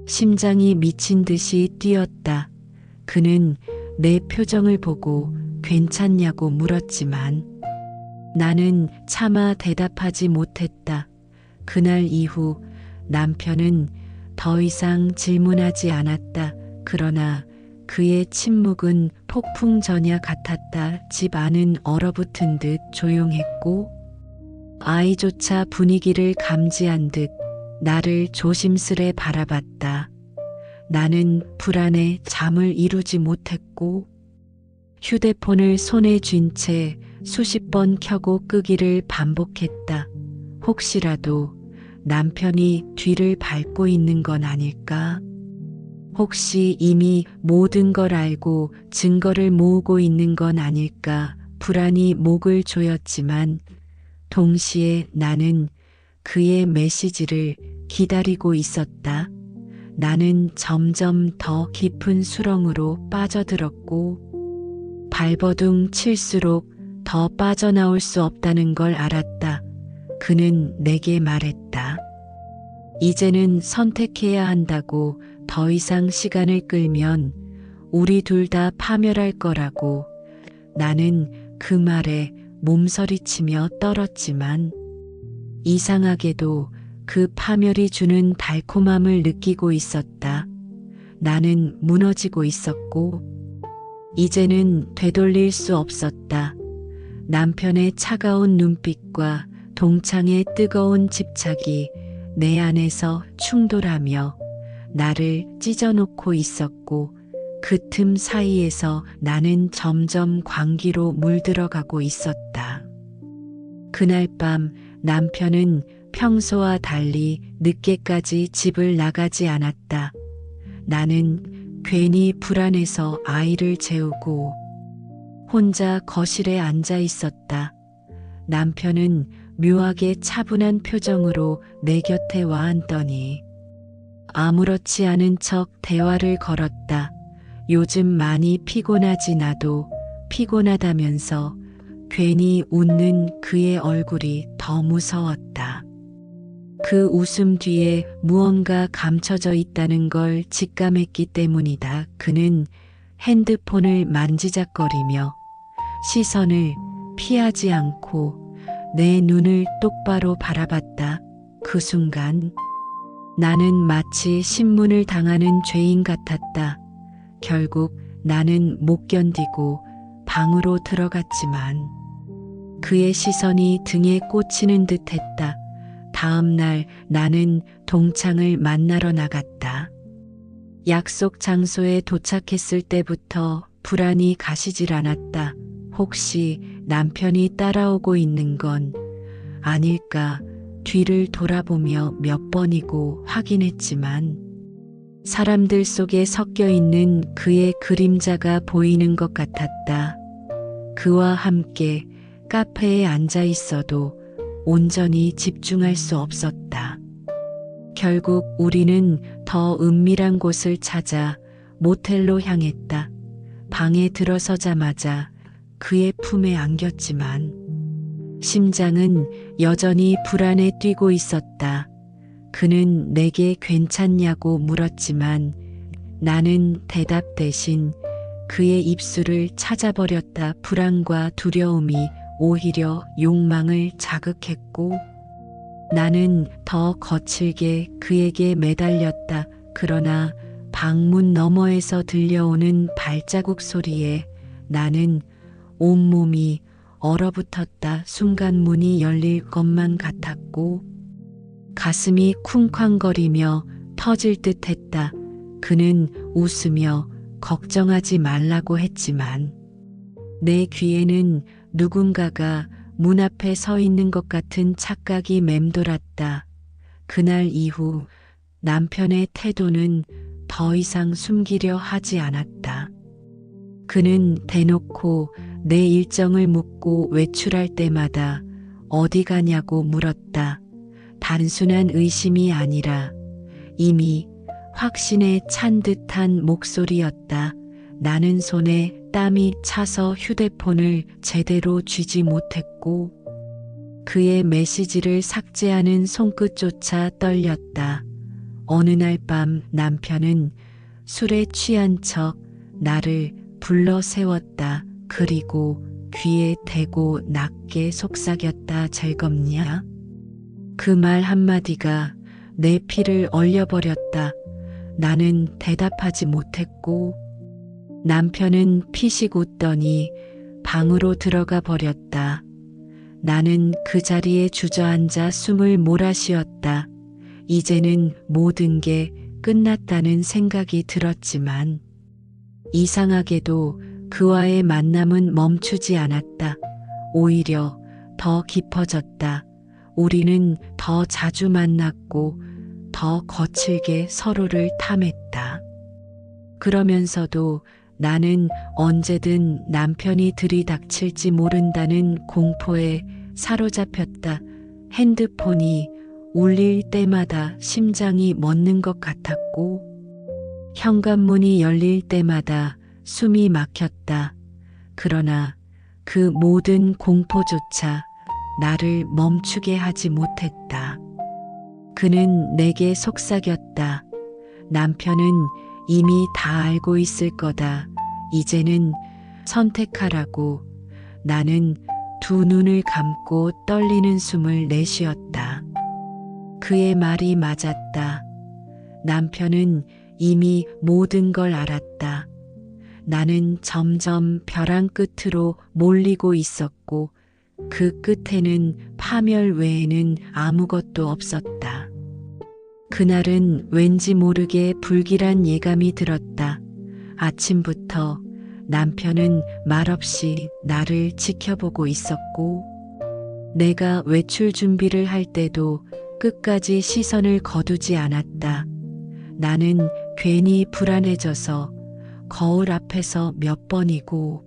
심장이 미친 듯이 뛰었다. 그는 내 표정을 보고 괜찮냐고 물었지만 나는 차마 대답하지 못했다. 그날 이후 남편은 더 이상 질문하지 않았다. 그러나 그의 침묵은 폭풍 전야 같았다. 집 안은 얼어붙은 듯 조용했고 아이조차 분위기를 감지한 듯 나를 조심스레 바라봤다. 나는 불안에 잠을 이루지 못했고 휴대폰을 손에 쥔 채 수십 번 켜고 끄기를 반복했다. 혹시라도 남편이 뒤를 밟고 있는 건 아닐까? 혹시 이미 모든 걸 알고 증거를 모으고 있는 건 아닐까? 불안이 목을 조였지만 동시에 나는 그의 메시지를 기다리고 있었다. 나는 점점 더 깊은 수렁으로 빠져들었고 발버둥 칠수록 더 빠져나올 수 없다는 걸 알았다. 그는 내게 말했다. 이제는 선택해야 한다고. 더 이상 시간을 끌면 우리 둘 다 파멸할 거라고. 나는 그 말에 몸서리치며 떨었지만 이상하게도 그 파멸이 주는 달콤함을 느끼고 있었다. 나는 무너지고 있었고 이제는 되돌릴 수 없었다. 남편의 차가운 눈빛과 동창의 뜨거운 집착이 내 안에서 충돌하며 나를 찢어놓고 있었고 그 틈 사이에서 나는 점점 광기로 물들어가고 있었다. 그날 밤 남편은 평소와 달리 늦게까지 집을 나가지 않았다. 나는 괜히 불안해서 아이를 재우고 혼자 거실에 앉아 있었다. 남편은 묘하게 차분한 표정으로 내 곁에 와 앉더니 아무렇지 않은 척 대화를 걸었다. 요즘 많이 피곤하지 나도 피곤하다면서 괜히 웃는 그의 얼굴이 더 무서웠다. 그 웃음 뒤에 무언가 감춰져 있다는 걸 직감했기 때문이다. 그는 핸드폰을 만지작거리며 시선을 피하지 않고 내 눈을 똑바로 바라봤다. 그 순간 나는 마치 신문을 당하는 죄인 같았다. 결국 나는 못 견디고 방으로 들어갔지만 그의 시선이 등에 꽂히는 듯 했다. 다음 날 나는 동창을 만나러 나갔다. 약속 장소에 도착했을 때부터 불안이 가시질 않았다. 혹시 남편이 따라오고 있는 건 아닐까 뒤를 돌아보며 몇 번이고 확인했지만 사람들 속에 섞여 있는 그의 그림자가 보이는 것 같았다. 그와 함께 카페에 앉아 있어도 온전히 집중할 수 없었다. 결국 우리는 더 은밀한 곳을 찾아 모텔로 향했다. 방에 들어서자마자 그의 품에 안겼지만 심장은 여전히 불안에 뛰고 있었다. 그는 내게 괜찮냐고 물었지만 나는 대답 대신 그의 입술을 찾아버렸다. 불안과 두려움이 오히려 욕망을 자극했고 나는 더 거칠게 그에게 매달렸다. 그러나 방문 너머에서 들려오는 발자국 소리에 나는 온몸이 얼어붙었다. 순간 문이 열릴 것만 같았고 가슴이 쿵쾅거리며 터질 듯 했다. 그는 웃으며 걱정하지 말라고 했지만 내 귀에는 누군가가 문 앞에 서 있는 것 같은 착각이 맴돌았다. 그날 이후 남편의 태도는 더 이상 숨기려 하지 않았다. 그는 대놓고 내 일정을 묻고 외출할 때마다 어디 가냐고 물었다. 단순한 의심이 아니라 이미 확신에 찬 듯한 목소리였다. 나는 손에 땀이 차서 휴대폰을 제대로 쥐지 못했고 그의 메시지를 삭제하는 손끝조차 떨렸다. 어느 날 밤 남편은 술에 취한 척 나를 불러 세웠다. 그리고 귀에 대고 낮게 속삭였다. 즐겁냐? 그 말 한마디가 내 피를 얼려버렸다. 나는 대답하지 못했고 남편은 피식 웃더니 방으로 들어가 버렸다. 나는 그 자리에 주저앉아 숨을 몰아쉬었다. 이제는 모든 게 끝났다는 생각이 들었지만 이상하게도 그와의 만남은 멈추지 않았다. 오히려 더 깊어졌다. 우리는 더 자주 만났고 더 거칠게 서로를 탐했다. 그러면서도 나는 언제든 남편이 들이닥칠지 모른다는 공포에 사로잡혔다. 핸드폰이 울릴 때마다 심장이 멎는 것 같았고 현관문이 열릴 때마다 숨이 막혔다. 그러나 그 모든 공포조차 나를 멈추게 하지 못했다. 그는 내게 속삭였다. 남편은 이미 다 알고 있을 거다. 이제는 선택하라고. 나는 두 눈을 감고 떨리는 숨을 내쉬었다. 그의 말이 맞았다. 남편은 이미 모든 걸 알았다. 나는 점점 벼랑 끝으로 몰리고 있었고 그 끝에는 파멸 외에는 아무것도 없었다. 그날은 왠지 모르게 불길한 예감이 들었다. 아침부터 남편은 말없이 나를 지켜보고 있었고 내가 외출 준비를 할 때도 끝까지 시선을 거두지 않았다. 나는 괜히 불안해져서 거울 앞에서 몇 번이고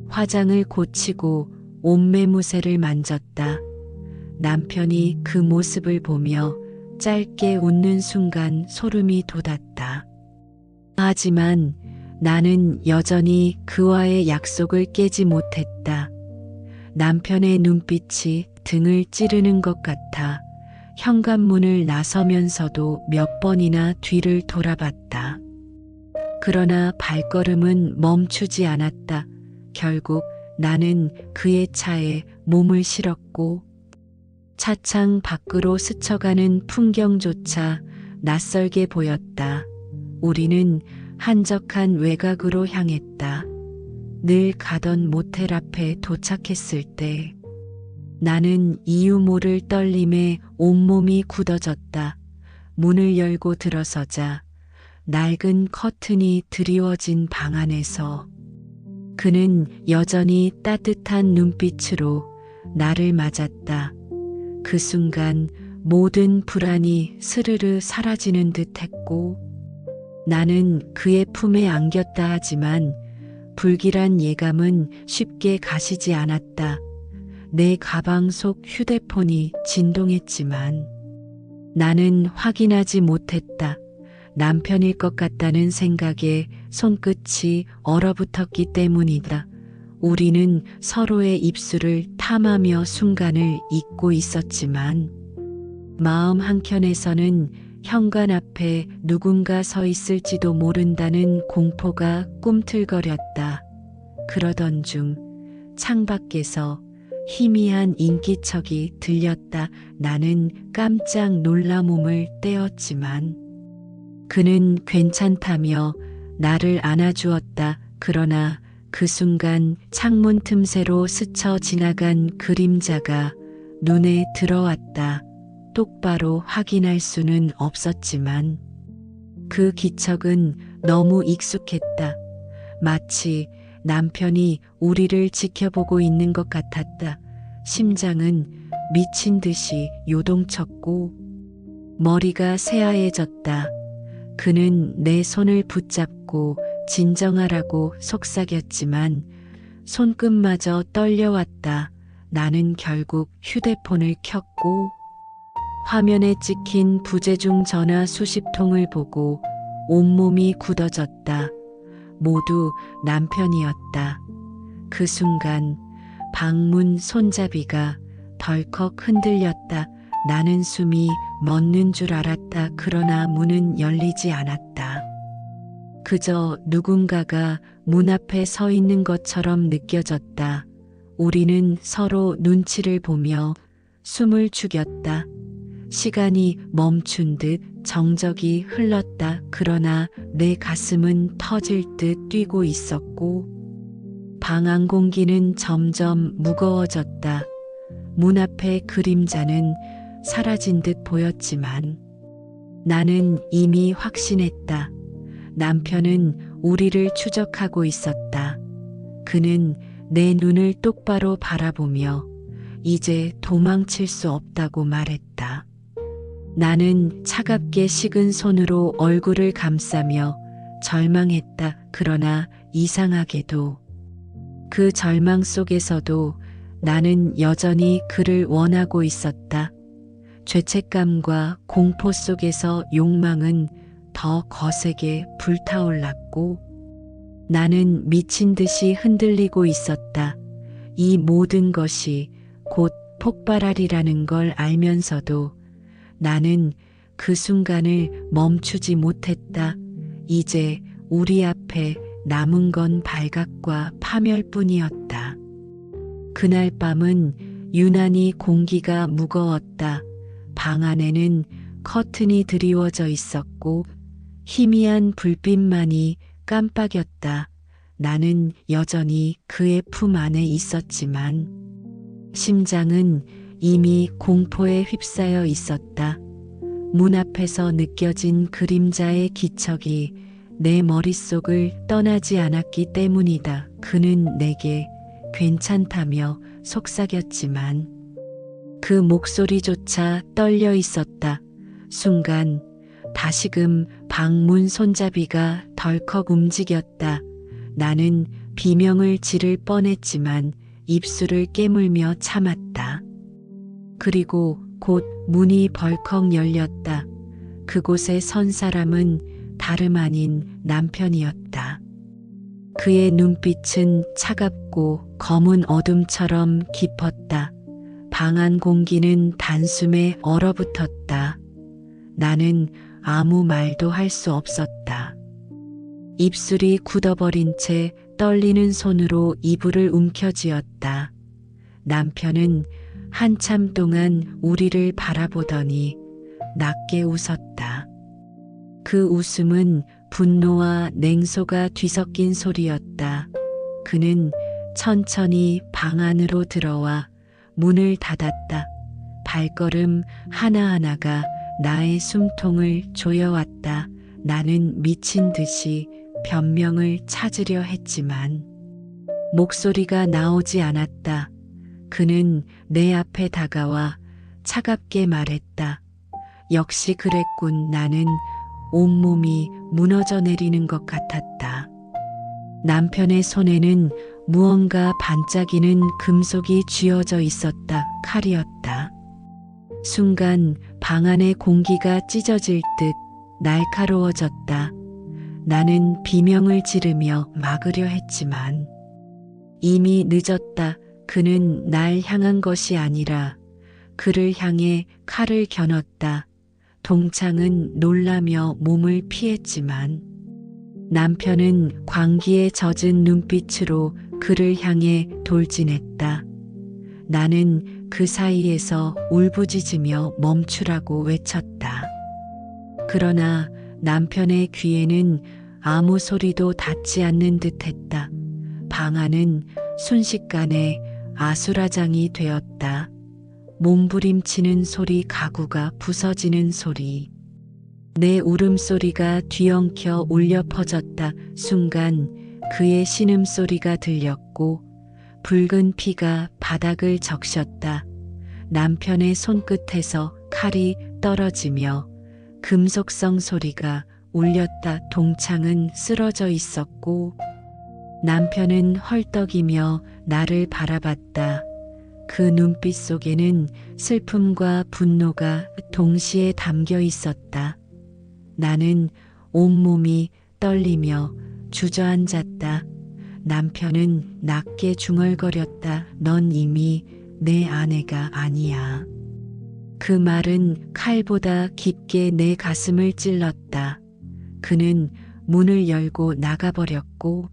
화장을 고치고 옷매무새를 만졌다. 남편이 그 모습을 보며 짧게 웃는 순간 소름이 돋았다. 하지만 나는 여전히 그와의 약속을 깨지 못했다. 남편의 눈빛이 등을 찌르는 것 같아 현관문을 나서면서도 몇 번이나 뒤를 돌아봤다. 그러나 발걸음은 멈추지 않았다. 결국 나는 그의 차에 몸을 실었고 차창 밖으로 스쳐가는 풍경조차 낯설게 보였다. 우리는 한적한 외곽으로 향했다. 늘 가던 모텔 앞에 도착했을 때 나는 이유 모를 떨림에 온몸이 굳어졌다. 문을 열고 들어서자 낡은 커튼이 드리워진 방 안에서 그는 여전히 따뜻한 눈빛으로 나를 맞았다. 그 순간 모든 불안이 스르르 사라지는 듯 했고 나는 그의 품에 안겼다 하지만 불길한 예감은 쉽게 가시지 않았다. 내 가방 속 휴대폰이 진동했지만 나는 확인하지 못했다. 남편일 것 같다는 생각에 손끝이 얼어붙었기 때문이다. 우리는 서로의 입술을 탐하며 순간을 잊고 있었지만 마음 한켠에서는 현관 앞에 누군가 서 있을지도 모른다는 공포가 꿈틀거렸다. 그러던 중 창밖에서 희미한 인기척이 들렸다. 나는 깜짝 놀라 몸을 떼었지만 그는 괜찮다며 나를 안아주었다. 그러나 그 순간 창문 틈새로 스쳐 지나간 그림자가 눈에 들어왔다. 똑바로 확인할 수는 없었지만 그 기척은 너무 익숙했다. 마치 남편이 우리를 지켜보고 있는 것 같았다. 심장은 미친 듯이 요동쳤고 머리가 새하얘졌다. 그는 내 손을 붙잡고 진정하라고 속삭였지만 손끝마저 떨려왔다. 나는 결국 휴대폰을 켰고 화면에 찍힌 부재중 전화 수십 통을 보고 온몸이 굳어졌다. 모두 남편이었다. 그 순간 방문 손잡이가 덜컥 흔들렸다. 나는 숨이 멎는 줄 알았다. 그러나 문은 열리지 않았다. 그저 누군가가 문 앞에 서 있는 것처럼 느껴졌다. 우리는 서로 눈치를 보며 숨을 죽였다. 시간이 멈춘 듯 정적이 흘렀다. 그러나 내 가슴은 터질 듯 뛰고 있었고 방 안 공기는 점점 무거워졌다. 문 앞의 그림자는 사라진 듯 보였지만 나는 이미 확신했다. 남편은 우리를 추적하고 있었다. 그는 내 눈을 똑바로 바라보며 이제 도망칠 수 없다고 말했다. 나는 차갑게 식은 손으로 얼굴을 감싸며 절망했다. 그러나 이상하게도 그 절망 속에서도 나는 여전히 그를 원하고 있었다. 죄책감과 공포 속에서 욕망은 더 거세게 불타올랐고 나는 미친 듯이 흔들리고 있었다. 이 모든 것이 곧 폭발하리라는 걸 알면서도 나는 그 순간을 멈추지 못했다. 이제 우리 앞에 남은 건 발각과 파멸뿐이었다. 그날 밤은 유난히 공기가 무거웠다. 방 안에는 커튼이 드리워져 있었고 희미한 불빛만이 깜빡였다. 나는 여전히 그의 품 안에 있었지만 심장은 이미 공포에 휩싸여 있었다. 문 앞에서 느껴진 그림자의 기척이 내 머릿속을 떠나지 않았기 때문이다. 그는 내게 괜찮다며 속삭였지만 그 목소리조차 떨려 있었다. 순간 다시금 방문 손잡이가 덜컥 움직였다. 나는 비명을 지를 뻔했지만 입술을 깨물며 참았다. 그리고 곧 문이 벌컥 열렸다. 그곳에 선 사람은 다름 아닌 남편이었다. 그의 눈빛은 차갑고 검은 어둠처럼 깊었다. 방 안 공기는 단숨에 얼어붙었다. 나는 아무 말도 할 수 없었다. 입술이 굳어버린 채 떨리는 손으로 이불을 움켜쥐었다. 남편은 한참 동안 우리를 바라보더니 낮게 웃었다. 그 웃음은 분노와 냉소가 뒤섞인 소리였다. 그는 천천히 방 안으로 들어와 문을 닫았다. 발걸음 하나하나가 나의 숨통을 조여왔다. 나는 미친 듯이 변명을 찾으려 했지만 목소리가 나오지 않았다. 그는 내 앞에 다가와 차갑게 말했다. 역시 그랬군. 나는 온몸이 무너져 내리는 것 같았다. 남편의 손에는 무언가 반짝이는 금속이 쥐어져 있었다. 칼이었다. 순간 방 안의 공기가 찢어질 듯 날카로워졌다. 나는 비명을 지르며 막으려 했지만 이미 늦었다. 그는 날 향한 것이 아니라 그를 향해 칼을 겨눴다. 동창은 놀라며 몸을 피했지만 남편은 광기에 젖은 눈빛으로 그를 향해 돌진했다. 나는 그 사이에서 울부짖으며 멈추라고 외쳤다. 그러나 남편의 귀에는 아무 소리도 닿지 않는 듯했다. 방 안은 순식간에 아수라장이 되었다. 몸부림치는 소리, 가구가 부서지는 소리. 내 울음소리가 뒤엉켜 울려 퍼졌다. 순간 그의 신음소리가 들렸고 붉은 피가 바닥을 적셨다. 남편의 손끝에서 칼이 떨어지며 금속성 소리가 울렸다. 동창은 쓰러져 있었고 남편은 헐떡이며 나를 바라봤다. 그 눈빛 속에는 슬픔과 분노가 동시에 담겨 있었다. 나는 온몸이 떨리며 주저앉았다. 남편은 낮게 중얼거렸다. 넌 이미 내 아내가 아니야. 그 말은 칼보다 깊게 내 가슴을 찔렀다. 그는 문을 열고 나가버렸고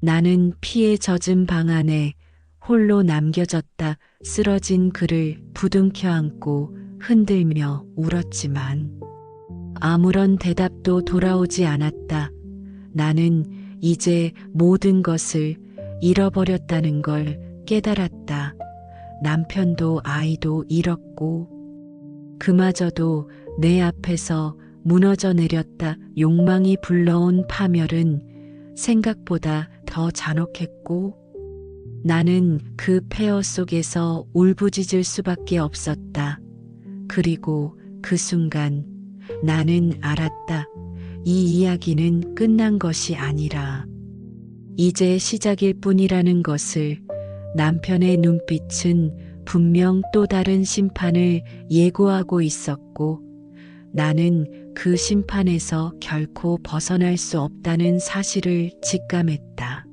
나는 피에 젖은 방 안에 홀로 남겨졌다. 쓰러진 그를 부둥켜 안고 흔들며 울었지만 아무런 대답도 돌아오지 않았다. 나는 이제 모든 것을 잃어버렸다는 걸 깨달았다. 남편도 아이도 잃었고 그마저도 내 앞에서 무너져 내렸다. 욕망이 불러온 파멸은 생각보다 더 잔혹했고 나는 그 폐허 속에서 울부짖을 수밖에 없었다. 그리고 그 순간 나는 알았다. 이 이야기는 끝난 것이 아니라 이제 시작일 뿐이라는 것을. 남편의 눈빛은 분명 또 다른 심판을 예고하고 있었고 나는 그 심판에서 결코 벗어날 수 없다는 사실을 직감했다.